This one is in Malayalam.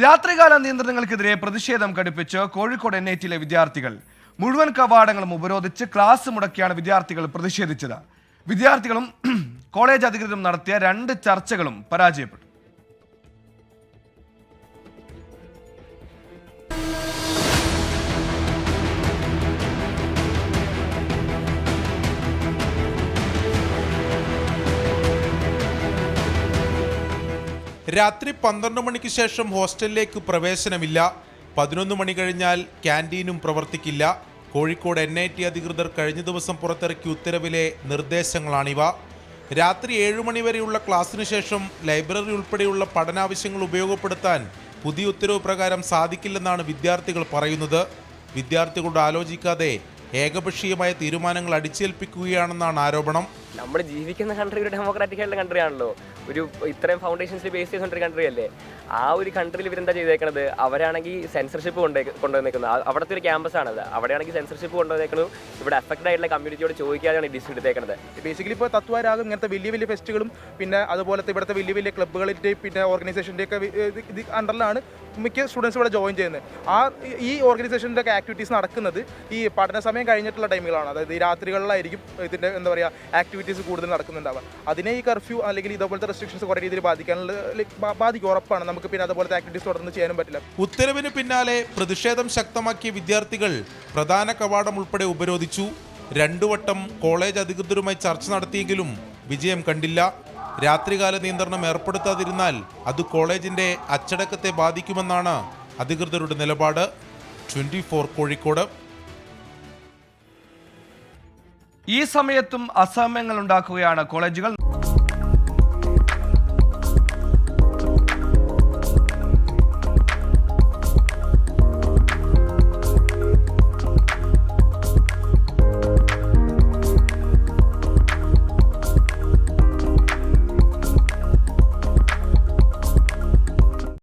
രാത്രികാല നിയന്ത്രണങ്ങൾക്കെതിരെ പ്രതിഷേധം ഘടിപ്പിച്ച് കോഴിക്കോട് NITയിലെ വിദ്യാർത്ഥികൾ മുഴുവൻ കവാടങ്ങളും ഉപരോധിച്ച് ക്ലാസ് മുടക്കിയാണ് വിദ്യാർത്ഥികൾ പ്രതിഷേധിച്ചത്. വിദ്യാർത്ഥികളും കോളേജ് അധികൃതരും നടത്തിയ 2 ചർച്ചകളും പരാജയപ്പെട്ടു. രാത്രി 12 മണിക്ക് ശേഷം ഹോസ്റ്റലിലേക്ക് പ്രവേശനമില്ല. 11 മണി കഴിഞ്ഞാൽ ക്യാൻറ്റീനും പ്രവർത്തിക്കില്ല. കോഴിക്കോട് NIT അധികൃതർ കഴിഞ്ഞ ദിവസം പുറത്തിറക്കിയ ഉത്തരവിലെ നിർദ്ദേശങ്ങളാണിവ. രാത്രി 7 മണി വരെയുള്ള ക്ലാസ്സിന് ശേഷം ലൈബ്രറി ഉൾപ്പെടെയുള്ള പഠനാവശ്യങ്ങൾ ഉപയോഗപ്പെടുത്താൻ പുതിയ ഉത്തരവ് പ്രകാരം സാധിക്കില്ലെന്നാണ് വിദ്യാർത്ഥികൾ പറയുന്നത്. വിദ്യാർത്ഥികളോട് ആലോചിക്കാതെ ഏകപക്ഷീയമായ തീരുമാനങ്ങൾ അടിച്ചേൽപ്പിക്കുകയാണെന്നാണ് ആരോപണം. നമ്മൾ ജീവിക്കുന്ന കൺട്രി ഒരു ഡെമോക്രാറ്റിക് ആയിട്ടുള്ള കൺട്രി ആണല്ലോ. ഒരു ഇത്രയും ഫൗണ്ടേഷൻസിൽ ബേസ് ചെയ്ത കൺട്രി അല്ലേ. ആ ഒരു കൺട്രിയിൽ ഇവരെന്താ ചെയ്തേക്കുന്നത്? അവരാണെങ്കിൽ സെൻസർഷിപ്പ് കൊണ്ടുവന്നേക്കുന്നത്. അവിടുത്തെ ഒരു ക്യാമ്പസ് ആണത്. അവിടെയാണെങ്കിൽ സെൻസർഷിപ്പ് കൊണ്ടുവന്നേക്കുന്നത്. ഇവിടെ അഫക്റ്റഡ് ആയിട്ടുള്ള കമ്മ്യൂണിറ്റിയോട് ചോദിക്കാതെയാണ് ഡിസ് എടുത്തേക്കുന്നത്. ബേസിക്കലി ഇപ്പോൾ തത്വരാഗം ഇങ്ങനത്തെ വലിയ വലിയ ഫെസ്റ്റുകളും പിന്നെ അതുപോലത്തെ ഇവിടുത്തെ വലിയ വലിയ ക്ലബ്ബുകളുടെ പിന്നെ ഓർഗനൈസേഷൻ്റെ ഒക്കെ ഇത് അണ്ടറിലാണ് മിക്ക സ്റ്റുഡൻസ് ഇവിടെ ജോയിൻ ചെയ്യുന്നത്. ഈ ഓർഗനൈസേഷൻ്റെ ഒക്കെ ആക്ടിവിറ്റീസ് നടക്കുന്നത് ഈ പഠന സമയം കഴിഞ്ഞിട്ടുള്ള ടൈമുകളാണ്. അതായത് ഈ രാത്രികളിലായിരിക്കും ഇതിൻ്റെ എന്താ പറയുക ആക്ടിവിറ്റീസ് കൂടുതൽ നടക്കുന്നുണ്ടാവുക. അതിനെ ഈ കർഫ്യൂ അല്ലെങ്കിൽ ഇതുപോലത്തെ റെസ്ട്രിക്ഷൻസ് കുറേ രീതിയിൽ ബാധിക്കും, ഉറപ്പാണ്. നമുക്ക് പിന്നെ അതുപോലത്തെ ആക്ടിവിറ്റീസ് തുടർന്ന് ചെയ്യാനും പറ്റില്ല. ഉത്തരവിന് പിന്നാലെ പ്രതിഷേധം ശക്തമാക്കിയ വിദ്യാർത്ഥികൾ പ്രധാന കവാടം ഉൾപ്പെടെ ഉപരോധിച്ചു. 2 വട്ടം കോളേജ് അധികൃതരുമായി ചർച്ച നടത്തിയെങ്കിലും വിജയം കണ്ടില്ല. രാത്രികാല നിയന്ത്രണം ഏർപ്പെടുത്താതിരുന്നാൽ അത് കോളേജിന്റെ അച്ചടക്കത്തെ ബാധിക്കുമെന്നാണ് അധികൃതരുടെ നിലപാട്. 24 കോഴിക്കോട്. ഈ സമയത്തും അസമയങ്ങൾ ഉണ്ടാക്കുകയാണ് കോളേജുകൾ.